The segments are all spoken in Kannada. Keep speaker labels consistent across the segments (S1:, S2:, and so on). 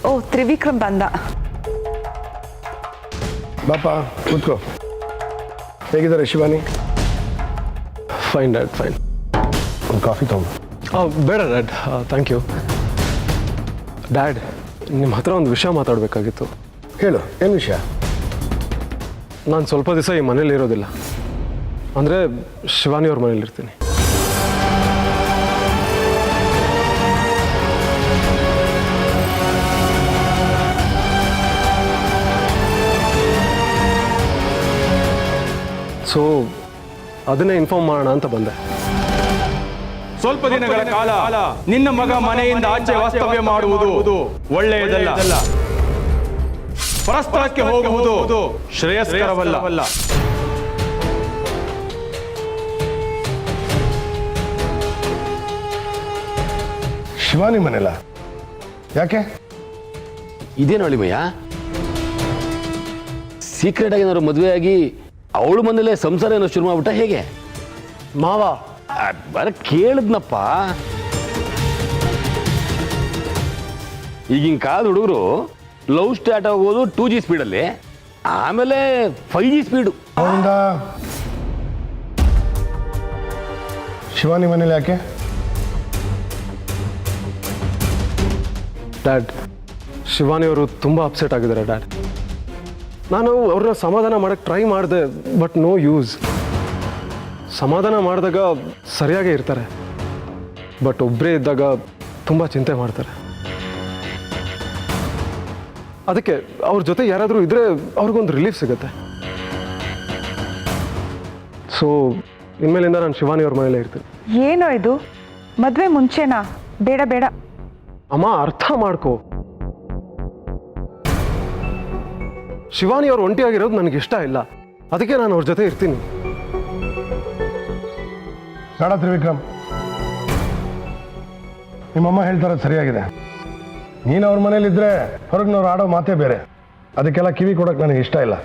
S1: ಓ ತ್ರಿವಿಕ್ರಮ್ ಬಂದ.
S2: ಬಾಪ ಕೂತ್ಕೋ. ಹೇಗಿದ್ದಾರೆ ಶಿವಾನಿ?
S3: Fine dad, fine.
S2: ಒಂದು ಕಾಫಿ ತಗೊಂಡು.
S3: ಬೇಡ ಡ್ಯಾಡ್, ಥ್ಯಾಂಕ್ ಯು. ಡ್ಯಾಡ್, ನಿಮ್ಮ ಹತ್ರ ಒಂದು ವಿಷಯ ಮಾತಾಡಬೇಕಾಗಿತ್ತು.
S2: ಹೇಳು, ಏನು ವಿಷಯ?
S3: ನಾನು ಸ್ವಲ್ಪ ದಿವಸ ಈ ಮನೇಲಿ ಇರೋದಿಲ್ಲ. ಅಂದರೆ ಶಿವಾನಿಯವ್ರ ಮನೇಲಿರ್ತೀನಿ. ಸೊ ಅದನ್ನೇ ಇನ್ಫಾರ್ಮ್ ಮಾಡೋಣ ಅಂತ ಬಂದೆ.
S4: ಸ್ವಲ್ಪ ದಿನಗಳ ಕಾಲ ನಿನ್ನ ಮಗ ಮನೆಯಿಂದ ಆಚೆ ವಾಸ್ತವ್ಯ ಮಾಡುವುದು ಒಳ್ಳೆಯದಲ್ಲ. ಪರಸ್ಥಳಕ್ಕೆ ಹೋಗುವುದು ಶ್ರೇಯಸ್ಕರವಲ್ಲ.
S2: ಶಿವಾನಿ ಮನೆಲ್ಲ ಯಾಕೆ?
S5: ಇದೇನು ಅಳಿಮಯ್ಯ, ಸೀಕ್ರೆಟ್ ಆಗಿ ಏನಾದ್ರು ಮದುವೆ ಆಗಿ ಅವಳು ಮನೇಲೆ ಸಂಸಾರ ಏನೋ ಶುರು ಮಾಡ್ಬಿಟ್ಟ ಹೇಗೆ?
S3: ಮಾವ
S5: ಬರ ಕೇಳಿದ್ನಪ್ಪ. ಈಗಿನ ಕಾಲದ ಹುಡುಗರು ಲವ್ ಸ್ಟಾರ್ಟ್ ಆಗೋದು 2G ಸ್ಪೀಡಲ್ಲಿ, ಆಮೇಲೆ 5G ಸ್ಪೀಡು.
S2: ಅವರಿಂದ ಶಿವಾನಿ ಮನೇಲಿ ಯಾಕೆ?
S3: ಡ್ಯಾಡ್, ಶಿವಾನಿಯವರು ತುಂಬ ಅಪ್ಸೆಟ್ ಆಗಿದ್ದಾರೆ ಡ್ಯಾಡ್. ನಾನು ಅವ್ರನ್ನ ಸಮಾಧಾನ ಮಾಡೋಕ್ಕೆ ಟ್ರೈ ಮಾಡಿದೆ, ಬಟ್ ನೋ ಯೂಸ್. ಸಮಾಧಾನ ಮಾಡಿದಾಗ ಸರಿಯಾಗೇ ಇರ್ತಾರೆ, ಬಟ್ ಒಬ್ಬರೇ ಇದ್ದಾಗ ತುಂಬ ಚಿಂತೆ ಮಾಡ್ತಾರೆ. ಅದಕ್ಕೆ ಅವ್ರ ಜೊತೆ ಯಾರಾದರೂ ಇದ್ದರೆ ಅವ್ರಿಗೊಂದು ರಿಲೀಫ್ ಸಿಗುತ್ತೆ. ಸೊ ಇನ್ಮೇಲಿಂದ ನಾನು ಶಿವಾನಿಯವ್ರ ಮನೇಲೇ ಇರ್ತೀನಿ.
S1: ಏನೋ ಇದು, ಮದುವೆ ಮುಂಚೆನಾ? ಬೇಡ ಬೇಡ
S3: ಅಮ್ಮ, ಅರ್ಥ ಮಾಡ್ಕೋ. ಶಿವಾನಿ ಅವ್ರು ಒಂಟಿಯಾಗಿರೋದು ನನಗೆ ಇಷ್ಟ ಇಲ್ಲ, ಅದಕ್ಕೆ ನಾನು ಅವ್ರ ಜೊತೆ ಇರ್ತೀನಿ.
S2: ಬೇಡ ತ್ರಿವಿಕ್ರಮ್, ನಿಮ್ಮಮ್ಮ ಹೇಳ್ತಾರೋದು ಸರಿಯಾಗಿದೆ. ನೀನು ಅವ್ರ ಮನೇಲಿದ್ರೆ ಹೊರಗಿನವ್ರು ಆಡೋ ಮಾತೇ ಬೇರೆ. ಅದಕ್ಕೆಲ್ಲ ಕಿವಿ ಕೊಡೋಕೆ ನನಗೆ ಇಷ್ಟ ಇಲ್ಲ.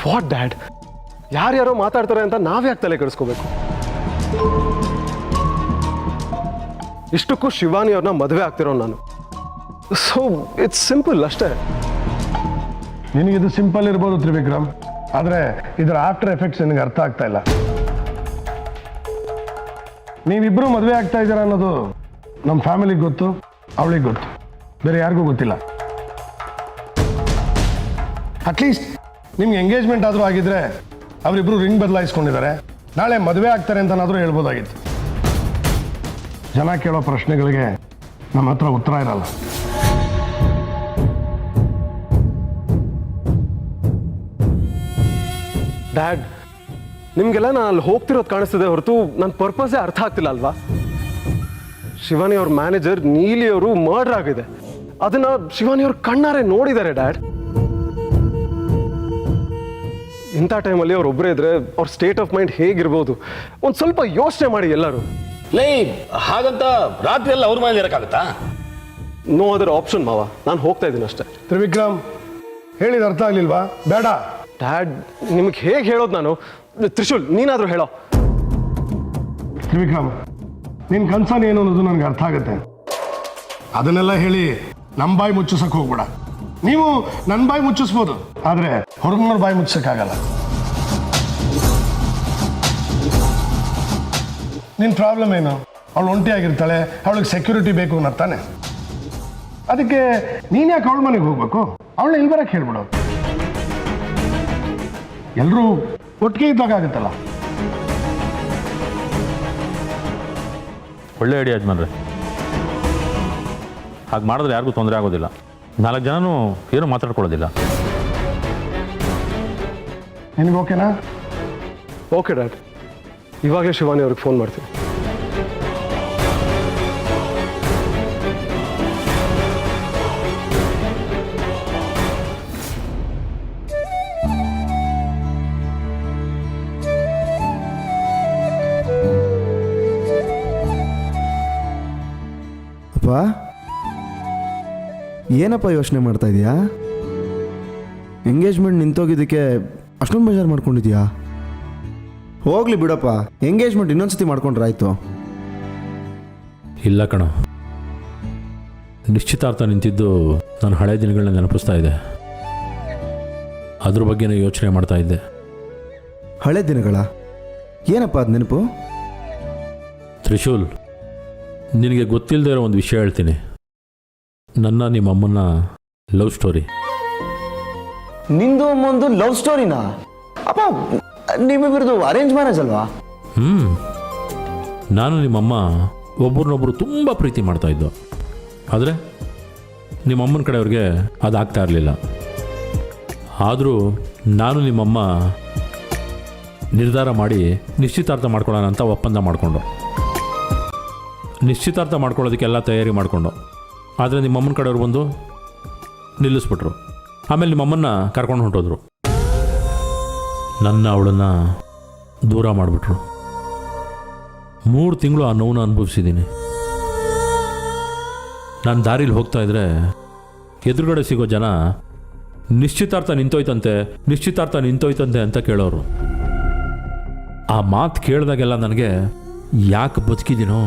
S3: ವಾಟ್ ಡ್ಯಾಡ್, ಯಾರ್ಯಾರೋ ಮಾತಾಡ್ತಾರೆ ಅಂತ ನಾವ್ಯಾಕೆ ತಲೆ ಕೆಡಿಸ್ಕೋಬೇಕು? ಇಷ್ಟಕ್ಕೂ ಶಿವಾನಿ ಅವ್ರನ್ನ ಮದುವೆ ಆಗ್ತಿರೋ ನಾನು. ಸೊ ಇಟ್ಸ್ ಸಿಂಪಲ್ ಅಷ್ಟೇ.
S2: ನಿನಗಿದು ಸಿಂಪಲ್ ಇರ್ಬೋದು ತ್ರಿವಿಕ್ರಮ್, ಆದರೆ ಇದರ ಆಫ್ಟರ್ ಎಫೆಕ್ಟ್ಸ್ ನಿನಗೆ ಅರ್ಥ ಆಗ್ತಾ ಇಲ್ಲ. ನೀವಿಬ್ಬರು ಮದುವೆ ಆಗ್ತಾ ಇದ್ದೀರಾ ಅನ್ನೋದು ನಮ್ಮ ಫ್ಯಾಮಿಲಿಗೆ ಗೊತ್ತು, ಅವಳಿಗೆ ಗೊತ್ತು, ಬೇರೆ ಯಾರಿಗೂ ಗೊತ್ತಿಲ್ಲ. ಅಟ್ಲೀಸ್ಟ್ ನಿಮ್ಗೆ ಎಂಗೇಜ್ಮೆಂಟ್ ಆದರೂ ಆಗಿದ್ರೆ ಅವರಿಬ್ಬರು ರಿಂಗ್ ಬದಲಾಯಿಸ್ಕೊಂಡಿದ್ದಾರೆ, ನಾಳೆ ಮದುವೆ ಆಗ್ತಾರೆ ಅಂತನಾದರೂ ಹೇಳ್ಬೋದಾಗಿತ್ತು. ಜನ ಕೇಳೋ ಪ್ರಶ್ನೆಗಳಿಗೆ ನಮ್ಮ ಹತ್ರ ಉತ್ತರ ಇರಲ್ಲ.
S3: ಡ್ಯಾಡ್, ನಿಮಗೆಲ್ಲ ನಾನು ಅಲ್ಲಿ ಹೋಗ್ತಿರೋದು ಕಾಣಿಸ್ತಿದೆ ಹೊರತು ನನ್ನ ಪರ್ಪಸೇ ಅರ್ಥ ಆಗ್ತಿಲ್ಲ ಅಲ್ವಾ? ಶಿವಾನಿ ಅವ್ರ ಮ್ಯಾನೇಜರ್ ನೀಲಿ ಅವರು ಮರ್ಡರ್ ಆಗಿದೆ, ಅದನ್ನ ಶಿವಾನಿ ಅವ್ರ ಕಣ್ಣಾರೆ ನೋಡಿದ್ದಾರೆ ಡ್ಯಾಡ್. ಇಂಥ ಟೈಮಲ್ಲಿ ಅವ್ರು ಒಬ್ಬರೇ ಇದ್ರೆ ಅವ್ರ ಸ್ಟೇಟ್ ಆಫ್ ಮೈಂಡ್ ಹೇಗಿರ್ಬೋದು ಒಂದು ಸ್ವಲ್ಪ ಯೋಚನೆ ಮಾಡಿ ಎಲ್ಲರೂ.
S5: ಲೈ, ಹಾಗಂತ ರಾತ್ರಿ ಎಲ್ಲ ಅವ್ರ ಮನೇಲಿ ಇರಕ್ಕಾಗತ್ತಾ?
S3: ನೋ ಅದರ್ ಆಪ್ಷನ್ ಮಾವ, ನಾನು ಹೋಗ್ತಾ ಇದ್ದೀನಿ ಅಷ್ಟೇ.
S2: ತ್ರಿವಿಕ್ರಮ್, ಹೇಳಿದ ಅರ್ಥ ಆಗ್ಲಿಲ್ವಾ? ಬೇಡ.
S3: ಡ್ಯಾಡ್, ನಿಮ್ಗೆ ಹೇಗೆ ಹೇಳೋದು ನಾನು? ತ್ರಿಶೂಲ್, ನೀನಾದರೂ ಹೇಳೋ.
S2: ತ್ರಿವಿಕ್ರಮ್, ನಿನ್ನ ಕನ್ಸನ್ ಏನು ಅನ್ನೋದು ನನಗೆ ಅರ್ಥ ಆಗುತ್ತೆ. ಅದನ್ನೆಲ್ಲ ಹೇಳಿ ನಮ್ಮ ಬಾಯಿ ಮುಚ್ಚಿಸಕ್ಕೆ ಹೋಗ್ಬೇಡ. ನೀವು ನನ್ನ ಬಾಯಿ ಮುಚ್ಚಿಸ್ಬೋದು, ಆದರೆ ಹೊರಗಿನವ್ರ ಬಾಯಿ ಮುಚ್ಚಿಸಕ್ಕಾಗಲ್ಲ. ನಿನ್ನ ಪ್ರಾಬ್ಲಮ್ ಏನು? ಅವಳು ಒಂಟಿಯಾಗಿರ್ತಾಳೆ, ಅವಳಿಗೆ ಸೆಕ್ಯೂರಿಟಿ ಬೇಕು ಅನ್ನತ್ತಾನೆ. ಅದಕ್ಕೆ ನೀನು ಯಾಕೆ ಅವಳ ಮನೆಗೆ ಹೋಗ್ಬೇಕು? ಅವಳನ್ನ ಇಲ್ಲಿ ಬರಕ್ಕೆ ಹೇಳ್ಬಿಡು. ಎಲ್ಲರೂ ಒಟ್ಟಿಗೆ ಇದ್ದಾಗ ಆಗುತ್ತಲ್ಲ.
S6: ಒಳ್ಳೆ ಐಡಿಯಾ ಯಜಮಾನ್ರೆ. ಹಾಗೆ ಮಾಡಿದ್ರೆ ಯಾರಿಗೂ ತೊಂದರೆ ಆಗೋದಿಲ್ಲ, 4 ಜನನೂ ಏನೂ ಮಾತಾಡ್ಕೊಳ್ಳೋದಿಲ್ಲ.
S2: ನಿನಗೆ ಓಕೆನಾ?
S3: ಓಕೆ ಡ್ಯಾಡ್, ಇವಾಗಲೇ ಶಿವಾನಿ ಅವ್ರಿಗೆ ಫೋನ್ ಮಾಡ್ತೀನಿ.
S7: ಅಪ್ಪ, ಏನಪ್ಪ ಯೋಚನೆ ಮಾಡ್ತಾ ಇದೀಯಾ? ಎಂಗೇಜ್ಮೆಂಟ್ ನಿಂತೋಗಿದ್ದಕ್ಕೆ ಅಷ್ಟೊಂದು ಬೇಜಾರು ಮಾಡ್ಕೊಂಡಿದ್ಯಾ? ಹೋಗ್ಲಿ ಬಿಡಪ್ಪ, ಎಂಗೇಜ್ಮೆಂಟ್ ಇನ್ನೊಂದ್ಸತಿ ಮಾಡ್ಕೊಂಡ್ರಾಯ್ತು.
S6: ಇಲ್ಲ ಕಣ, ನಿಶ್ಚಿತಾರ್ಥ ನಿಂತಿದ್ದು ನಾನು ಹಳೆ ದಿನಗಳನ್ನ ನೆನಪಿಸ್ತಾ ಇದೆ. ಅದ್ರ ಬಗ್ಗೆನೇ ಯೋಚನೆ ಮಾಡ್ತಾ ಇದ್ದೆ.
S7: ಹಳೆ ದಿನಗಳ ಏನಪ್ಪ ಅದು ನೆನಪು?
S6: ತ್ರಿಶೂಲ್, ನಿನಗೆ ಗೊತ್ತಿಲ್ಲದೆ ಇರೋ ಒಂದು ವಿಷಯ ಹೇಳ್ತೀನಿ. ನನ್ನ ನಿಮ್ಮ ಅಮ್ಮನ ಲವ್ ಸ್ಟೋರಿ.
S8: ನಿಂದು ಒಂದು ಲವ್ ಸ್ಟೋರಿನಾ? ಅಪ್ಪ, ನಿಮ್ಮಿಬ್ಬರದು ಅರೇಂಜ್ ಮ್ಯಾರೇಜ್ ಅಲ್ವಾ?
S6: ನಾನು ನಿಮ್ಮಮ್ಮ ಒಬ್ರನ್ನೊಬ್ರು ತುಂಬ ಪ್ರೀತಿ ಮಾಡ್ತಾ ಇದ್ದೋ. ಆದರೆ ನಿಮ್ಮಮ್ಮನ ಕಡೆಯವ್ರಿಗೆ ಅದಾಗ್ತಾ ಇರಲಿಲ್ಲ. ಆದರೂ ನಾನು ನಿಮ್ಮಮ್ಮ ನಿರ್ಧಾರ ಮಾಡಿ ನಿಶ್ಚಿತಾರ್ಥ ಮಾಡ್ಕೊಳ್ಳೋಣ ಅಂತ ಒಪ್ಪಂದ ಮಾಡಿಕೊಂಡು ನಿಶ್ಚಿತಾರ್ಥ ಮಾಡ್ಕೊಳ್ಳೋದಕ್ಕೆಲ್ಲ ತಯಾರಿ ಮಾಡಿಕೊಂಡು, ಆದರೆ ನಿಮ್ಮಮ್ಮನ ಕಡೆಯವ್ರು ಬಂದು ನಿಲ್ಲಿಸ್ಬಿಟ್ರು. ಆಮೇಲೆ ನಿಮ್ಮಮ್ಮನ್ನ ಕರ್ಕೊಂಡು ಹೊಂಟೋದ್ರು. ನನ್ನ ಅವಳನ್ನು ದೂರ ಮಾಡಿಬಿಟ್ರು. 3 ತಿಂಗಳು ಆ ನೋವನ್ನು ಅನುಭವಿಸಿದ್ದೀನಿ. ನಾನು ದಾರಿಲಿ ಹೋಗ್ತಾ ಇದ್ರೆ ಎದುರುಗಡೆ ಸಿಗೋ ಜನ ನಿಶ್ಚಿತಾರ್ಥ ನಿಂತೋಯ್ತಂತೆ ಅಂತ ಕೇಳೋರು. ಆ ಮಾತು ಕೇಳಿದಾಗೆಲ್ಲ ನನಗೆ ಯಾಕೆ ಬದುಕಿದ್ದೀನೋ,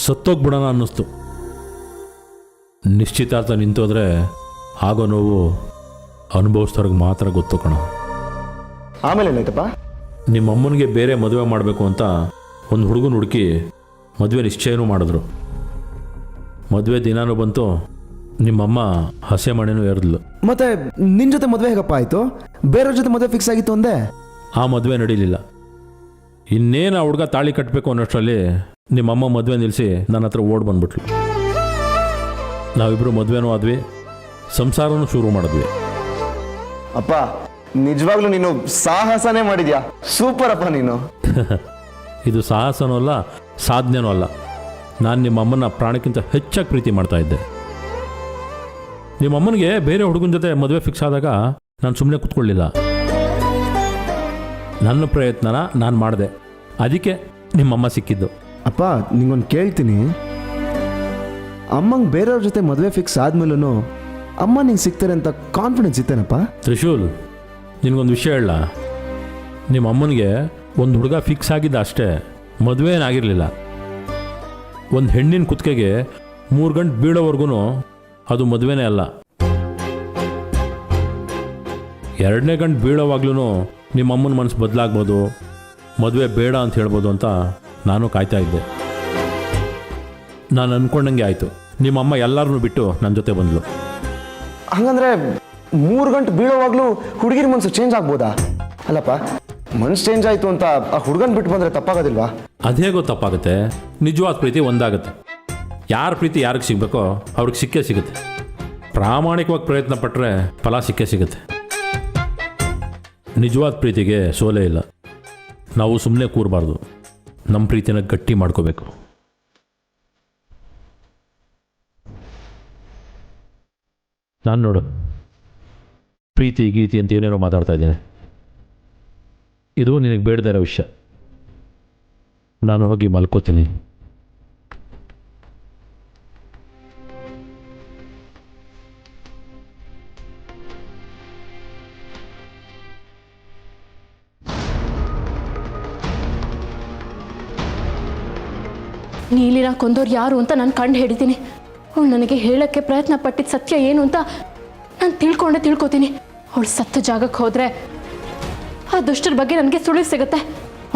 S6: ಸತ್ತೋಗ್ಬಿಡೋಣ ಅನ್ನಿಸ್ತು. ನಿಶ್ಚಿತಾರ್ಥ ನಿಂತೋದ್ರೆ ಆಗೋ ನೋವು ಅನುಭವಿಸ್ದವ್ರಿಗೆ ಮಾತ್ರ ಗೊತ್ತು ಕಣ.
S8: ಆಮೇಲೆ ಏನಾಯ್ತಪ್ಪ?
S6: ನಿಮ್ಮಮ್ಮನಿಗೆ ಬೇರೆ ಮದುವೆ ಮಾಡಬೇಕು ಅಂತ ಒಂದು ಹುಡುಗನ ಹುಡುಕಿ ಮದುವೆ ನಿಶ್ಚಯನೂ ಮಾಡಿದ್ರು. ಮದುವೆ ದಿನಾನೂ ಬಂತು, ನಿಮ್ಮಮ್ಮ ಹಸೆ ಮಣೆನೂ ಏರಿದ್ಲು.
S7: ಮತ್ತೆ ನಿನ್ನ ಜೊತೆ ಮದುವೆ ಹೇಗಪ್ಪ ಆಯಿತು? ಬೇರೆಯವ್ರ ಜೊತೆ ಮದುವೆ ಫಿಕ್ಸ್ ಆಗಿತ್ತು ಅಂದೆ.
S6: ಆ ಮದುವೆ ನಡೀಲಿಲ್ಲ. ಇನ್ನೇನು ಆ ಹುಡುಗ ತಾಳಿ ಕಟ್ಟಬೇಕು ಅನ್ನೋಷ್ಟರಲ್ಲಿ ನಿಮ್ಮಮ್ಮ ಮದುವೆ ನಿಲ್ಲಿಸಿ ನನ್ನ ಹತ್ರ ಓಡ್ ಬಂದ್ಬಿಟ್ಲು. ನಾವಿಬ್ಬರು ಮದುವೆನೂ ಆದ್ವಿ, ಸಂಸಾರನೂ ಶುರು ಮಾಡಿದ್ವಿ.
S8: ಅಪ್ಪ, ನಿಜವಾಗ್ಲೂ ನೀನು ಸಾಹಸನೇ ಮಾಡಿದ್ಯಾ. ಸೂಪರ್ ಅಪ್ಪ ನೀನು.
S6: ಇದು ಸಾಹಸನೂ ಅಲ್ಲ, ಸಾಧನೆನೂ ಅಲ್ಲ. ನಾನು ನಿಮ್ಮಮ್ಮನ ಪ್ರಾಣಕ್ಕಿಂತ ಹೆಚ್ಚಾಗಿ ಪ್ರೀತಿ ಮಾಡ್ತಾ ಇದ್ದೆ. ನಿಮ್ಮಮ್ಮನಿಗೆ ಬೇರೆ ಹುಡುಗನ ಜೊತೆ ಮದುವೆ ಫಿಕ್ಸ್ ಆದಾಗ ನಾನು ಸುಮ್ಮನೆ ಕೂತ್ಕೊಳ್ಳಿಲ್ಲ. ನನ್ನ ಪ್ರಯತ್ನನ ನಾನು ಮಾಡಿದೆ. ಅದಕ್ಕೆ ನಿಮ್ಮಮ್ಮ ಸಿಕ್ಕಿದ್ದು.
S7: ಅಪ್ಪ, ನಿಂಗೊಂದು ಕೇಳ್ತೀನಿ. ಅಮ್ಮಂಗೆ ಬೇರೆಯವ್ರ ಜೊತೆ ಮದುವೆ ಫಿಕ್ಸ್ ಆದ್ಮೇಲೂ ಅಮ್ಮ ನಿಂಗೆ ಸಿಗ್ತಾರೆ ಅಂತ ಕಾನ್ಫಿಡೆನ್ಸ್ ಇತ್ತೇನಪ್ಪ?
S6: ತ್ರಿಶೂಲ್, ನಿನಗೊಂದು ವಿಷಯ ಹೇಳ. ನಿಮ್ಮ ಅಮ್ಮನಿಗೆ ಒಂದು ಹುಡುಗ ಫಿಕ್ಸ್ ಆಗಿದ್ದ ಅಷ್ಟೇ, ಮದುವೆ ಏನಾಗಿರಲಿಲ್ಲ. ಒಂದು ಹೆಣ್ಣಿನ ಕುತ್ತಿಗೆಗೆ 3 ಗಂಟೆ ಬೀಳೋವರೆಗೂ ಅದು ಮದುವೆನೇ ಅಲ್ಲ. 2ನೇ ಗಂಟೆ ಬೀಳೋವಾಗ್ಲೂ ನಿಮ್ಮಮ್ಮನ ಮನಸ್ಸು ಬದಲಾಗ್ಬೋದು, ಮದುವೆ ಬೇಡ ಅಂತ ಹೇಳ್ಬೋದು ಅಂತ ನಾನು ಕಾಯ್ತಾ ಇದ್ದೆ. ನಾನು ಅಂದ್ಕೊಂಡಂಗೆ ಆಯಿತು. ನಿಮ್ಮಮ್ಮ ಎಲ್ಲರನ್ನೂ ಬಿಟ್ಟು ನನ್ನ ಜೊತೆ ಬಂದಳು.
S8: ಹಂಗಂದ್ರೆ 3 ಗಂಟೆ ಬೀಳೋವಾಗ್ಲೂ ಹುಡುಗಿರ ಮನಸ್ಸು ಚೇಂಜ್ ಆಗ್ಬೋದಾ? ಅಲ್ಲಪ್ಪ, ಮನ್ಸು ಚೇಂಜ್ ಆಯ್ತು ಅಂತ ಆ ಹುಡುಗನ್ ಬಿಟ್ಟು ಬಂದ್ರೆ ತಪ್ಪಾಗೋದಿಲ್ವಾ?
S6: ಅದೇಗೋ ತಪ್ಪಾಗುತ್ತೆ. ನಿಜವಾದ ಪ್ರೀತಿ ಒಂದಾಗುತ್ತೆ. ಯಾರ ಪ್ರೀತಿ ಯಾರಿಗೆ ಸಿಗಬೇಕೋ ಅವ್ರಿಗೆ ಸಿಕ್ಕೇ ಸಿಗುತ್ತೆ. ಪ್ರಾಮಾಣಿಕವಾಗಿ ಪ್ರಯತ್ನ ಪಟ್ಟರೆ ಫಲ ಸಿಕ್ಕೇ ಸಿಗುತ್ತೆ. ನಿಜವಾದ ಪ್ರೀತಿಗೆ ಸೋಲೇ ಇಲ್ಲ. ನಾವು ಸುಮ್ಮನೆ ಕೂರಬಾರ್ದು, ನಮ್ಮ ಪ್ರೀತಿನ ಗಟ್ಟಿ ಮಾಡ್ಕೋಬೇಕು. ನಾನು ನೋಡು, ಪ್ರೀತಿ ಗೀತಿ ಅಂತ ಏನೇನೋ ಮಾತಾಡ್ತಾ ಇದ್ದೀನಿ. ಇದು ನಿನಗೆ ಬೇಡದೇ ಇರೋ ವಿಷಯ. ನಾನು ಹೋಗಿ ಮಲ್ಕೋತೀನಿ.
S9: ನೀಲಿನ ಕೊಂದೋರು ಯಾರು ಅಂತ ನಾನು ಕಂಡು ಹಿಡಿತೀನಿ. ಅವಳು ನನಗೆ ಹೇಳೋಕ್ಕೆ ಪ್ರಯತ್ನ ಪಟ್ಟಿದ್ದ ಸತ್ಯ ಏನು ಅಂತ ನಾನು ತಿಳ್ಕೋತೀನಿ. ಅವಳು ಸತ್ತ ಜಾಗಕ್ಕೆ ಹೋದರೆ ಆ ದುಷ್ಟರ ಬಗ್ಗೆ ನನಗೆ ಸುಳಿವು ಸಿಗುತ್ತೆ.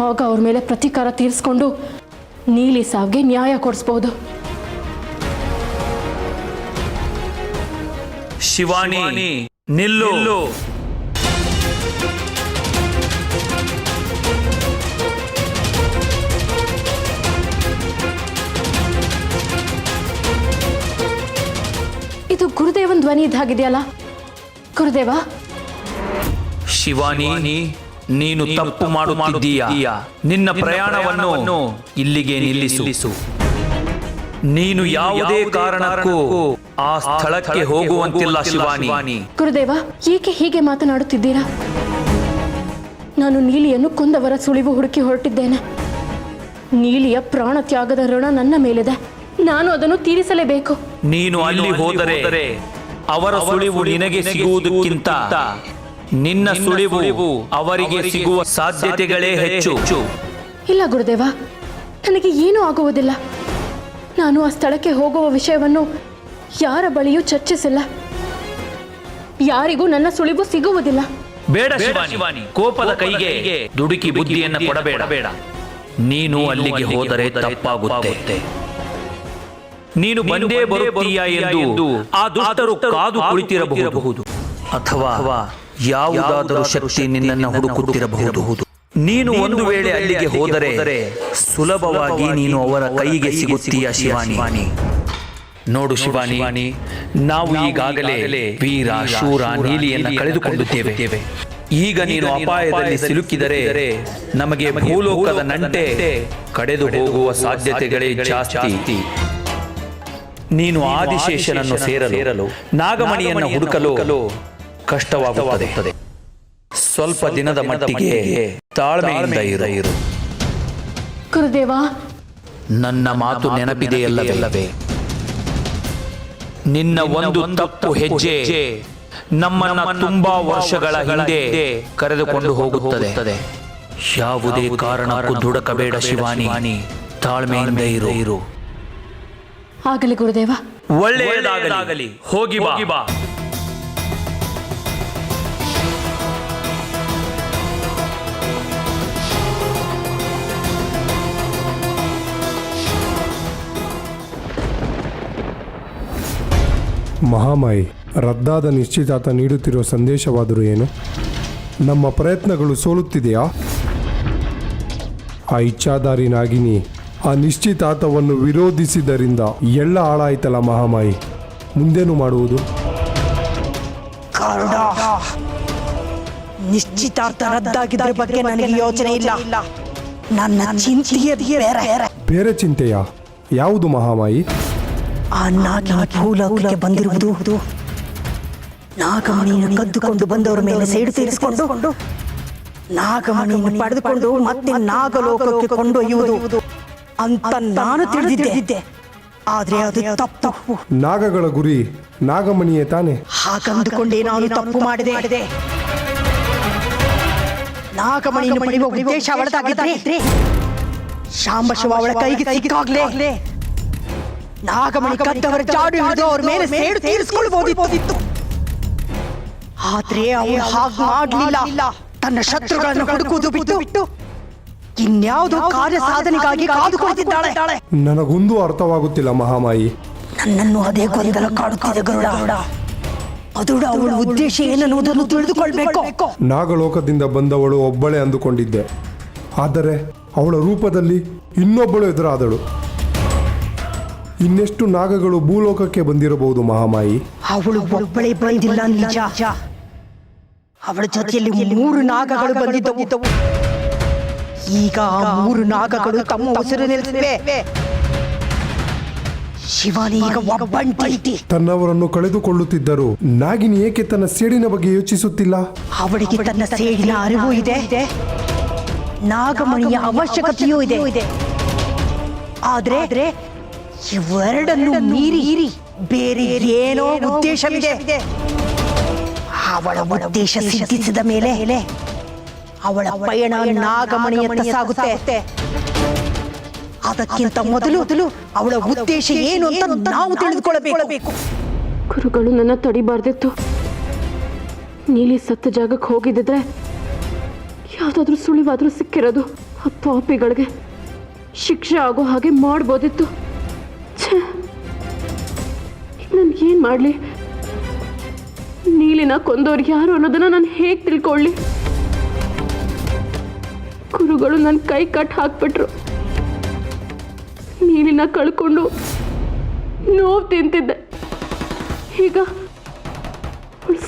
S9: ಆಗ ಅವ್ರ ಮೇಲೆ ಪ್ರತೀಕಾರ ತೀರಿಸ್ಕೊಂಡು ನೀಲಿ ಸಾವಿಗೆ ನ್ಯಾಯ ಕೊಡಿಸ್ಬೋದು.
S10: ಶಿವಾನಿ, ನಿಲ್ಲು.
S9: ಇದು ಗುರುದೇವನ ಧ್ವನಿ ಇದ್ದಾಗಿದೆಯಲ್ಲ. ಗುರುದೇವ.
S10: ಶಿವಾನಿ, ನೀನು ತಪ್ಪು ಮಾಡುತ್ತಿದ್ದೀಯ. ನಿನ್ನ ಪ್ರಯಾಣವನ್ನು ಇಲ್ಲಿಗೆ ನಿಲ್ಲಿಸು. ನೀನು ಯಾವುದೇ ಕಾರಣಕ್ಕೂ ಆ ಸ್ಥಳಕ್ಕೆ ಹೋಗುವಂತಿಲ್ಲ ಶಿವಾನಿ.
S9: ಗುರುದೇವ, ಏಕೆ ಹೀಗೆ ಮಾತನಾಡುತ್ತಿದ್ದೀರಾ? ನಾನು ನೀಲಿಯನ್ನು ಕೊಂದವರ ಸುಳಿವು ಹುಡುಕಿ ಹೊರಟಿದ್ದೇನೆ. ನೀಲಿಯ ಪ್ರಾಣ ತ್ಯಾಗದ ಋಣ ನನ್ನ ಮೇಲಿದೆ. ನಾನು ಅದನ್ನು ತೀರಿಸಲೇಬೇಕು.
S10: ನೀನು ಅಲ್ಲಿ ಹೋದರೆ ಅವರ ಸುಳಿವು ನಿನಗೆ ಸಿಗುವುದಕ್ಕಿಂತ ನಿನ್ನ ಸುಳಿವು ಅವರಿಗೆ ಸಿಗುವ ಸಾಧ್ಯತೆಗಳೇ ಹೆಚ್ಚು.
S9: ಇಲ್ಲ ಗುರುದೇವ, ನನಗೆ ಏನೂ ಆಗುವುದಿಲ್ಲ. ನಾನು ಆ ಸ್ಥಳಕ್ಕೆ ಹೋಗುವ ವಿಷಯವನ್ನು ಯಾರ ಬಳಿಯೂ ಚರ್ಚಿಸಿಲ್ಲ. ಯಾರಿಗೂ ನನ್ನ ಸುಳಿವು ಸಿಗುವುದಿಲ್ಲ.
S10: ಬೇಡ ಶಿವಾನಿ, ಕೋಪದ ಕೈಗೆ ದುಡುಕಿ ಬುದ್ಧಿಯನ್ನು ಕೊಡಬೇಡ. ನೀನು ಅಲ್ಲಿಗೆ ಹೋದರೆ ತಪ್ಪಾಗುತ್ತೆ. ನೀನು ಬಂದೇ ಬರುತ್ತೀಯಾ ಎಂದು ಆ ದುಷ್ಟರು ಕಾದು ಕುಳಿತಿರಬಹುದು, ಅಥವಾ ಯಾವುದಾದರೂ ಶಕ್ತಿ ನಿನ್ನನ್ನು ಹುಡುಕುತ್ತಿರಬಹುದು. ನೀನು ಒಂದು ವೇಳೆ ಅಲ್ಲಿಗೆ ಹೋದರೆ ಸುಲಭವಾಗಿ ನೀನು ಅವರ ಕೈಗೆ ಸಿಗುತ್ತೀಯ ಶಿವಾನಿ. ನೋಡು ಶಿವಾನಿ, ನಾವು ಈಗಾಗಲೇ ವೀರ ಶೂರ ನೀಲಿಯನ್ನು ಕಳೆದುಕೊಂಡಿದ್ದೇವೆ. ಈಗ ನೀನು ಅಪಾಯದಲ್ಲಿ ಸಿಲುಕಿದರೆ ನಮಗೆ ಭೂಲೋಕದ ನಂಟೆ ಕಡೆದು ಹೋಗುವ ಸಾಧ್ಯತೆಗಳೇ ಜಾಸ್ತಿ. ನೀನು ಆದಿಶೇಷನನ್ನು ಸೇರಲು ನಾಗಮಣಿಯನ್ನು ಹುಡುಕಲು ಕಷ್ಟವಾಗುತ್ತದೆ. ಸ್ವಲ್ಪ ದಿನದ ಮಟ್ಟಿಗೆ ತಾಳ್ಮೆಯಿಂದ ಇರು.
S9: ಗುರುದೇವ,
S10: ನನ್ನ ಮಾತು ನೆನಪಿದೆಯಲ್ಲವೇ? ನಿನ್ನ ಒಂದು ತಪ್ಪು ಹೆಜ್ಜೆ ನಮ್ಮನ್ನ ತುಂಬಾ ವರ್ಷಗಳ ಹಿಂದೆ ಕರೆದುಕೊಂಡು ಹೋಗುತ್ತದೆ. ಯಾವುದೇ ಕಾರಣಕ್ಕೂ ದುಡುಕಬೇಡ ಶಿವಾನಿ, ತಾಳ್ಮೆಯಿಂದ ಇರು.
S9: ಆಗಲಿ ಗುರುದೇವ.
S10: ಒಳ್ಳೆಯದಾಗಲಿ, ಹೋಗಿ ಬಾ.
S2: ಮಹಾಮಾಯಿ, ರದ್ದಾದ ನಿಶ್ಚಿತಾರ್ಥ ನೀಡುತ್ತಿರುವ ಸಂದೇಶವಾದರೂ ಏನು? ನಮ್ಮ ಪ್ರಯತ್ನಗಳು ಸೋಲುತ್ತಿದೆಯಾ? ಆ ಇಚ್ಛಾಧಾರಿ ನಾಗಿನಿ ಆ ನಿಶ್ಚಿತಾರ್ಥವನ್ನು ವಿರೋಧಿಸಿದ್ದರಿಂದ ಎಲ್ಲ ಹಾಳಾಯ್ತಲ್ಲ ಮಹಾಮಾಯಿ. ಮುಂದೇನು ಮಾಡುವುದು?
S11: ನಿಶ್ಚಿತಾರ್ಥ ರದ್ದಾಗಿದ್ರ ಬಗ್ಗೆ ನನಗೆ ಯೋಚನೆ ಇಲ್ಲ. ನನ್ನ ಚಿಂತೆಯೇ
S2: ಬೇರೆ ಚಿಂತೆಯಾ? ಯಾವುದು ಮಹಾಮಾಯಿ?
S11: ಆ ನಾಗಿನ ಭೂಲೋಕಕ್ಕೆ ಬಂದಿರುವುದು ನಾಗಮಣಿಯನ್ನು ಕದ್ದುಕೊಂಡು ಬಂದವರ ಮೇಲೆ ಸೇಡು ತೀರಿಸಿಕೊಂಡು ನಾಗಮಣಿಯನ್ನು ಪಡೆದುಕೊಂಡು ಮತ್ತೆ ನಾಗಲೋಕಕ್ಕೆ ಕೊಂಡೊಯ್ಯುವುದು ಅಂತ ನಾನು ತಿಳಿದಿದ್ದೆ. ಆದ್ರೆ ಅದು ತಪ್ಪು.
S2: ನಾಗಗಳ ಗುರಿ ನಾಗಮಣಿಯೇ ತಾನೆ?
S11: ಹಾಗಂದುಕೊಂಡೇ ನಾನು ತಪ್ಪು ಮಾಡಿದೆ. ನಾಗಮಣಿಯನ್ನು ಪಡೆಯುವ ಉದ್ದೇಶ ಅವಳದಾಗಿದ್ರೆ ಶಾಂಬಶಿವ ಅವಳ ಕೈಗೆ ಸಿಕ್ಕಾಗ್ಲೇ ನಾಗಮಣಿ ಕದ್ದವರ ಜಾಡು ಹಿಡಿದು ಅವ್ರ ಮೇಲೆ ಸೇಡು ತೀರಿಸಿಕೊಳ್ಳಬಹುದಿತ್ತು. ಆದ್ರೆ ಅವಳು ಹಾಗೆ ಮಾಡಲಿಲ್ಲ. ತನ್ನ ಶತ್ರುಗಳನ್ನು ಹುಡುಕುವುದು ಬಿಟ್ಟು ಇನ್ಯಾವುದೋ ಕಾರ್ಯ ಸಾಧನೆಗಾಗಿ ಕಾದುಕೊಳ್ಳುತ್ತಿದ್ದಾಳೆ.
S2: ನನಗೊಂದು ಅರ್ಥವಾಗುತ್ತಿಲ್ಲ ಮಹಾಮಾಯಿ.
S11: ನನ್ನನ್ನು ಅದೇ ಗೊಂದಲ ಕಾಡುತ್ತಿದೆ ಗರುಡ. ಅದು ಅವಳ ಉದ್ದೇಶ ಏನನ್ನುವುದನ್ನು ತಿಳಿದುಕೊಳ್ಬೇಕು.
S2: ನಾಗಲೋಕದಿಂದ ಬಂದವಳು ಒಬ್ಬಳೇ ಅಂದುಕೊಂಡಿದ್ದೆ, ಆದರೆ ಅವಳ ರೂಪದಲ್ಲಿ ಇನ್ನೊಬ್ಬಳು ಎದುರಾದಳು. ಇನ್ನೆಷ್ಟು ನಾಗಗಳು ಭೂಲೋಕಕ್ಕೆ ಬಂದಿರಬಹುದು ಮಹಾಮಾಯಿ?
S11: ಅವಳು ಒಬ್ಬಳೇ ಬಂದಿಲ್ಲ ನಿಜ. ಅವಳ ಜೊತೆಯಲ್ಲಿ 3 ನಾಗಗಳು ಬಂದಿದ್ದವು. ಈಗ ಆ 3 ನಾಗಗಳು ತಮ್ಮ ಉಸಿರು ನಿಲ್ಲಿಸಿವೆ. ಶಿವಾನಿ ಈಗ ಒಬ್ಬಂಟಿ.
S2: ತನ್ನವರನ್ನು ಕಳೆದುಕೊಳ್ಳುತ್ತಿದ್ದರು ನಾಗಿನಿ ಏಕೆ ತನ್ನ ಸೇಡಿನ ಬಗ್ಗೆ ಯೋಚಿಸುತ್ತಿಲ್ಲ?
S11: ಅವಳಿಗೆ ತನ್ನ ಸೇಡಿನ ಅರಿವು ಇದೆ, ನಾಗಮಣಿಯ ಅವಶ್ಯಕತೆಯೂ ಇದೆ. ಆದ್ರೆ ಇವೆರಡನ್ನು ಮೀರಿ ಬೇರೆ ಏನೋ ಉದ್ದೇಶವಿದೆ. ಅವಳ ಉದ್ದೇಶ ಸಿದ್ಧಿಸಿದ ಮೇಲೆ ಅವಳ ಪಯಣ ನಾಗಮಣಿಯತ್ತ ಸಾಗುತ್ತೆ. ಅದಕ್ಕಿಂತ ಮೊದಲು ಅವಳ ಉದ್ದೇಶ ಏನು ಅಂತ ನಾವು ತಿಳಿದುಕೊಳ್ಳಬೇಕು.
S9: ಗುರುಗಳು ನನ್ನ ತಡಿಬಾರ್ದಿತ್ತು. ನೀಲಿ ಸತ್ತ ಜಾಗಕ್ಕೆ ಹೋಗಿದ್ದಿದ್ರೆ ಯಾವುದಾದ್ರೂ ಸುಳಿವಾದ್ರೂ ಸಿಕ್ಕಿರೋದು ಆ ಪಾಪಿಗಳಿಗೆ ಶಿಕ್ಷೆ ಆಗೋ ಹಾಗೆ ಮಾಡ್ಬೋದಿತ್ತು. ನಾನು ಏನು ಮಾಡಲಿ? ನೀಲಿನ ಕೊಂದವ್ರು ಯಾರು ಅನ್ನೋದನ್ನ ನಾನು ಹೇಗೆ ತಿಳ್ಕೊಳ್ಳಿ? ಗುರುಗಳು ನನ್ನ ಕೈ ಕಟ್ ಹಾಕ್ಬಿಟ್ರು. ನೀಲಿನ ಕಳ್ಕೊಂಡು ನೋವು ತಿಂತಿದ್ದೆ. ಈಗ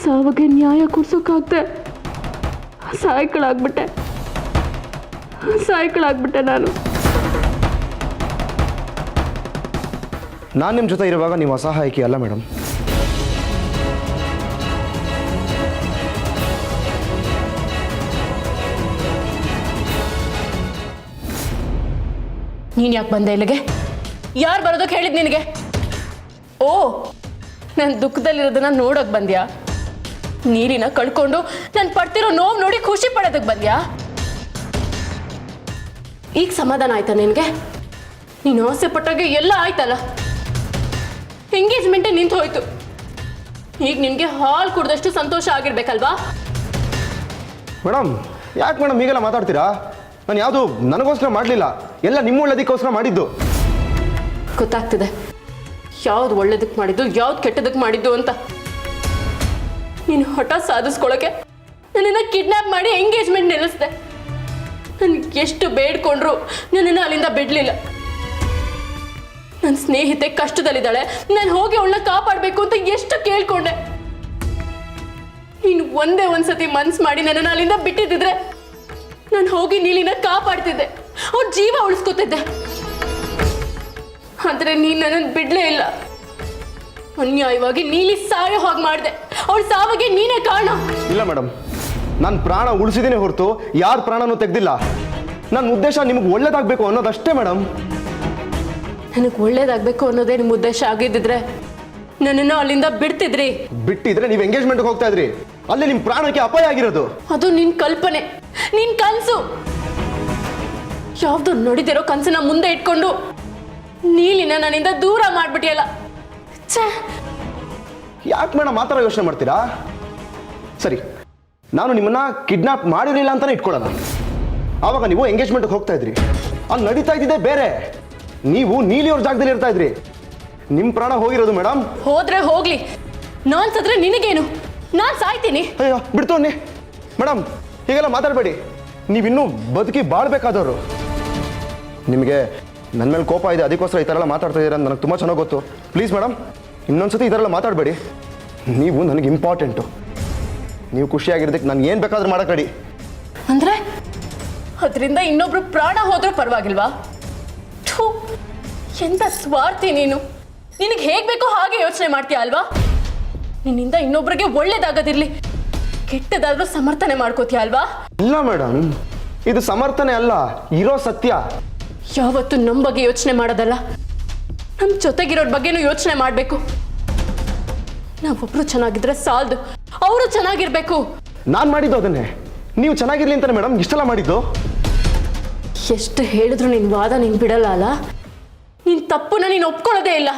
S9: ಸಾವಗೆ ನ್ಯಾಯ ಕೊಡ್ಸೋಕ್ಕಾಗ್ದೆ ಸಾಯ್ಕಳಾಗ್ಬಿಟ್ಟೆ ನಾನು.
S8: ನಾನು ನಿಮ್ಮ ಜೊತೆ ಇರುವಾಗ ನೀವು ಅಸಹಾಯಕಿ ಅಲ್ಲ ಮೇಡಮ್.
S9: ನೀನು ಯಾಕೆ ಬಂದೆ ಇಲ್ಲಿಗೆ? ಯಾರು ಬರೋದಕ್ಕೆ ಹೇಳಿದ್ ನಿನಗೆ? ಓ, ನಾನು ದುಃಖದಲ್ಲಿರೋದನ್ನ ನೋಡೋಕೆ ಬಂದ್ಯಾ? ನೀರಿನ ಕಳ್ಕೊಂಡು ನಾನು ಪಡ್ತಿರೋ ನೋವು ನೋಡಿ ಖುಷಿ ಪಡೋದಕ್ಕೆ ಬಂದ್ಯಾ? ಈಗ ಸಮಾಧಾನ ಆಯ್ತಾ ನಿನಗೆ? ನೀನು ಆಸೆ ಪಟ್ಟಾಗೆ ಎಲ್ಲ ಆಯ್ತಲ್ಲ, ಎಂಗೇಜ್ಮೆಂಟೇ ನಿಂತು ಹೋಯ್ತು. ಈಗ ನಿನಗೆ ಹಾಲು ಕುಡ್ದಷ್ಟು ಸಂತೋಷ ಆಗಿರ್ಬೇಕಲ್ವಾ?
S8: ಮೇಡಮ್ ಯಾಕೆ ಮೇಡಮ್ ಹೀಗೆಲ್ಲ ಮಾತಾಡ್ತೀರಾ? ನಾನು ಯಾವುದು ನನಗೋಸ್ಕರ ಮಾಡಲಿಲ್ಲ, ಎಲ್ಲ ನಿಮ್ಮ ಒಳ್ಳೇದಕ್ಕೋಸ್ಕರ ಮಾಡಿದ್ದು.
S9: ಗೊತ್ತಾಗ್ತಿದೆ ಯಾವ್ದು ಒಳ್ಳೇದಕ್ಕೆ ಮಾಡಿದ್ದು ಯಾವ್ದು ಕೆಟ್ಟದಕ್ಕೆ ಮಾಡಿದ್ದು ಅಂತ. ನೀನು ಹಠ ಸಾಧಿಸ್ಕೊಳಕ್ಕೆ ನನ್ನನ್ನು ಕಿಡ್ನಾಪ್ ಮಾಡಿ ಎಂಗೇಜ್ಮೆಂಟ್ ನಿಲ್ಲಿಸ್ದೆ. ನನಗೆ ಎಷ್ಟು ಬೇಡ್ಕೊಂಡ್ರು ನನ್ನನ್ನು ಅಲ್ಲಿಂದ ಬಿಡಲಿಲ್ಲ. ನನ್ನ ಸ್ನೇಹಿತೆ ಕಷ್ಟದಲ್ಲಿದ್ದಾಳೆ, ನಾನು ಹೋಗಿ ಅವಳನ್ನ ಕಾಪಾಡಬೇಕು ಅಂತ ಎಷ್ಟು ಕೇಳ್ಕೊಂಡೆ. ನೀನು ಒಂದೇ ಒಂದ್ಸತಿ ಮನ್ಸು ಮಾಡಿ ನನ್ನನ್ನು ಅಲ್ಲಿಂದ ಬಿಟ್ಟಿದ್ದಿದ್ರೆ ನಾನು ಹೋಗಿ ನೀಲಿನ ಕಾಪಾಡ್ತಿದ್ದೆ, ಅವ್ರ ಜೀವ ಉಳಿಸ್ಕೊತಿದ್ದೆ. ಆದರೆ ನೀನು ನನ್ನನ್ನು ಬಿಡಲೇ ಇಲ್ಲ. ಅನ್ಯಾಯವಾಗಿ ನೀಲಿ ಸಾಯೋ ಹಾಗೆ ಮಾಡಿದೆ. ಅವಳ ಸಾವಿಗೆ ನೀನೇ ಕಾರಣ.
S8: ಇಲ್ಲ ಮೇಡಮ್, ನಾನು ಪ್ರಾಣ ಉಳಿಸಿದ್ದೀನಿ ಹೊರತು ಯಾರ ಪ್ರಾಣನೂ ತೆಗೆದಿಲ್ಲ. ನನ್ನ ಉದ್ದೇಶ ನಿಮಗೆ ಒಳ್ಳೇದಾಗಬೇಕು ಅನ್ನೋದಷ್ಟೇ ಮೇಡಮ್.
S9: ನನಗೆ ಒಳ್ಳೇದಾಗಬೇಕು ಅನ್ನೋದೇ ನಿಮ್ಮ ಉದ್ದೇಶ ಆಗಿದ್ದಿದ್ರೆ ನನ್ನನ್ನು ಅಲ್ಲಿಂದ ಬಿಡ್ತಿದ್ರಿ.
S8: ಬಿಟ್ಟಿದ್ರೆ ನೀವು ಎಂಗೇಜ್ಮೆಂಟ್ಗೆ ಹೋಗ್ತಾ ಇದ್ರಿ, ಅಲ್ಲಿ ನಿಮ್ಮ ಪ್ರಾಣಕ್ಕೆ ಅಪಾಯ ಆಗಿರೋದು.
S9: ಅದು ನಿನ್ ಕಲ್ಪನೆ, ನಿನ್ ಕನಸು. ಯಾವ್ದು ನೋಡಿದಿರೋ ಕನಸನ್ನ ಮುಂದೆ ಇಟ್ಕೊಂಡು ನೀಲಿನ ನನ್ನಿಂದ ದೂರ ಮಾಡ್ಬಿಟ್ಟಿಯಲ್ಲ.
S8: ಯಾಕೆ ಮೇಡಮ್ ಆ ಥರ ಯೋಚನೆ ಮಾಡ್ತೀರಾ? ಸರಿ, ನಾನು ನಿಮ್ಮನ್ನ ಕಿಡ್ನಾಪ್ ಮಾಡಿರಲಿಲ್ಲ ಅಂತಾನೆ ಇಟ್ಕೊಳ್ಳೋಣ. ಆವಾಗ ನೀವು ಎಂಗೇಜ್ಮೆಂಟ್ಗೆ ಹೋಗ್ತಾ ಇದ್ರಿ, ಅಲ್ಲಿ ನಡೀತಾ ಇದ್ದಿದ್ದೆ ಬೇರೆ. ನೀವು ನೀಲಿಯವ್ರ ಜಾಗದಲ್ಲಿ ಇರ್ತಾ ಇದ್ರಿ. ನಿಮ್ಮ ಪ್ರಾಣ ಹೋಗಿರೋದು ಮೇಡಮ್.
S9: ಹೋದ್ರೆ ಹೋಗ್ಲಿ, ನಾನ್ ಸತ್ರೆ ನಿನಗೇನು? ನಾನ್ ಸಾಯ್ತೀನಿ.
S8: ಅಯ್ಯೋ ಬಿಡ್ತು ಅನ್ನಿ ಮೇಡಮ್, ಹೀಗೆಲ್ಲ ಮಾತಾಡಬೇಡಿ. ನೀವಿನ್ನೂ ಬದುಕಿ ಬಾಳ್ಬೇಕಾದವರು. ನಿಮಗೆ ನನ್ನ ಮೇಲೆ ಕೋಪ ಇದೆ, ಅದಕ್ಕೋಸ್ಕರ ಈ ಥರ ಎಲ್ಲ ಮಾತಾಡ್ತಾ ಇದ್ದೀರ ಅಂತ ನನಗೆ ತುಂಬ ಚೆನ್ನಾಗಿ ಗೊತ್ತು. ಪ್ಲೀಸ್ ಮೇಡಮ್, ಇನ್ನೊಂದ್ಸತಿ ಈ ಥರ ಎಲ್ಲ ಮಾತಾಡಬೇಡಿ. ನೀವು ನನಗೆ ಇಂಪಾರ್ಟೆಂಟು. ನೀವು ಖುಷಿಯಾಗಿರೋದಕ್ಕೆ ನಾನು ಏನು ಬೇಕಾದ್ರೂ ಮಾಡಕ್ಕೆ ರೆಡಿ.
S9: ಅಂದ್ರೆ ಅದರಿಂದ ಇನ್ನೊಬ್ರು ಪ್ರಾಣ ಹೋದ್ರೂ ಪರವಾಗಿಲ್ವಾ? ಥೂ, ಎಂತ ಸ್ವಾರ್ಥಿ ನೀನು. ನಿನಗೆ ಹೇಗೆ ಬೇಕೋ ಹಾಗೆ ಯೋಚನೆ ಮಾಡ್ತೀಯ ಅಲ್ವಾ? ನಿನ್ನಿಂದ ಇನ್ನೊಬ್ರಿಗೆ ಒಳ್ಳೇದಾಗದಿರ್ಲಿ, ಕೆಟ್ಟದಾದ್ರೂ ಸಮರ್ಥನೆ ಮಾಡ್ಕೋತೀಯ ಅಲ್ವಾ?
S8: ಇಲ್ಲ ಮೇಡಮ್, ಇದು ಸಮರ್ಥನೆ ಅಲ್ಲ, ಇರೋ ಸತ್ಯ.
S9: ಯಾವತ್ತು ನಮ್ಮ ಬಗ್ಗೆ ಯೋಚನೆ ಮಾಡೋದಲ್ಲ, ನಮ್ಮ ಜೊತೆಗಿರೋರ್ ಬಗ್ಗೆನೂ ಯೋಚನೆ ಮಾಡಬೇಕು. ನಾವೊಬ್ರು ಚೆನ್ನಾಗಿದ್ರೆ ಸಾಲದು, ಅವರು ಚೆನ್ನಾಗಿರ್ಬೇಕು.
S8: ನಾನು ಮಾಡಿದ್ದು ಅದನ್ನೇ. ನೀವು ಚೆನ್ನಾಗಿರ್ಲಿ ಅಂತಾನೆ ಮೇಡಮ್ ಇಷ್ಟೆಲ್ಲ ಮಾಡಿದ್ದು.
S9: ಎಷ್ಟು ಹೇಳಿದ್ರು ನಿನ್ನ ವಾದ ನೀನು ಬಿಡಲ್ಲ ಅಲ್ಲ? ನಿನ್ನ ತಪ್ಪನ್ನ ನೀನು ಒಪ್ಕೊಳ್ಳೋದೇ ಇಲ್ಲ.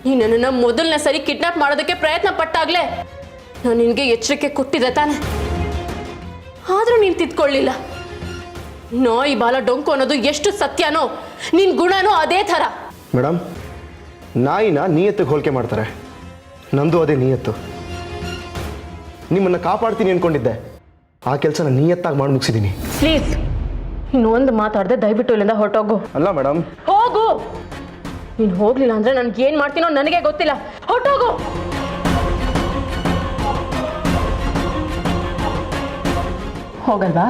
S9: ನೀನು ನನ್ನನ್ನು ಮೊದಲನೇ ಸರಿ ಕಿಡ್ನಾಪ್ ಮಾಡೋದಕ್ಕೆ ಪ್ರಯತ್ನ ಪಟ್ಟಾಗ್ಲೇ ನಾನು ನಿನಗೆ ಎಚ್ಚರಿಕೆ ಕೊಟ್ಟಿದ್ದೆ ತಾನೆ. ಆದರೂ ನೀನು ತಿದ್ಕೊಳ್ಳಿಲ್ಲ. ನಾಯಿ ಬಾಲ ಡೊಂಕು ಅನ್ನೋದು ಎಷ್ಟು ಸತ್ಯನೋ ನಿನ್ನ ಗುಣನೋ ಅದೇ ಥರ.
S8: ಮೇಡಮ್, ನಾಯಿನ ನಿಯತ್ತಿಗೆ ಹೋಲಿಕೆ ಮಾಡ್ತಾರೆ, ನಂದು ಅದೇ ನಿಯತ್ತು. ನಿಮ್ಮನ್ನು ಕಾಪಾಡ್ತೀನಿ ಅನ್ಕೊಂಡಿದ್ದೆ, ಆ ಕೆಲಸನ ನಿಯತ್ತಾಗಿ ಮಾಡಿ ಮುಗಿಸಿದ್ದೀನಿ.
S9: ಪ್ಲೀಸ್, ಇನ್ನು ಒಂದು ಮಾತಾಡದೆ ದಯವಿಟ್ಟು ಇಲ್ಲಿಂದ ಹೊರಟೋಗು.
S8: ಅಲ್ಲ ಮೇಡಮ್,
S9: ಹೋಗು. ನೀನು ಹೋಗ್ಲಿಲ್ಲ ಅಂದ್ರೆ ನನ್ಗೆ ಏನ್ ಮಾಡ್ತೀನೋ ನನಗೆ ಗೊತ್ತಿಲ್ಲ. ಹೊರಟೋಗು. ಹೋಗಲ್ವಾ?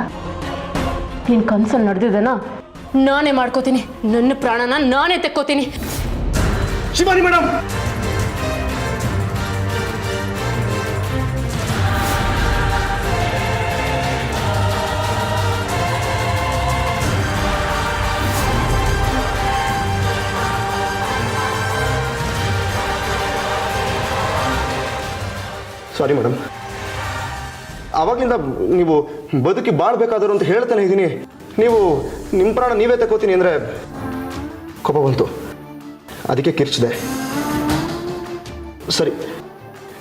S9: ನೀನ್ ಕನ್ಸಲ್ಲಿ ನಡೆದಿದ್ದೇನಾ ನಾನೇ ಮಾಡ್ಕೋತೀನಿ. ನನ್ನ ಪ್ರಾಣನ ನಾನೇ ತೆಕ್ಕೋತೀನಿ.
S8: Shivani madam, sorry madam. ಆವಾಗಲಿಂದ ನೀವು ಬದುಕಿ ಬಾಳ್ಬೇಕಾದ್ರು ಅಂತ ಹೇಳ್ತಾನೆ ಇದ್ದೀನಿ. ನೀವು ನಿಮ್ಮ ಪ್ರಾಣ ನೀವೇ ತಗೋತೀನಿ ಅಂದರೆ ಕೋಪ ಬಂತು, ಅದಕ್ಕೆ ಕಿರ್ಚಿದೆ. ಸರಿ,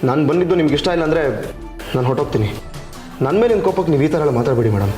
S8: ನಾನು ಬಂದಿದ್ದು ನಿಮ್ಗೆ ಇಷ್ಟ ಇಲ್ಲ ಅಂದರೆ ನಾನು ಹೊರಟೋಗ್ತೀನಿ. ನನ್ನ ಮೇಲೆ ನಿಮ್ಮ ಕೋಪಕ್ಕೆ ನೀವು ಈ ಥರ ಎಲ್ಲ ಮಾತಾಡಬೇಡಿ ಮೇಡಮ್.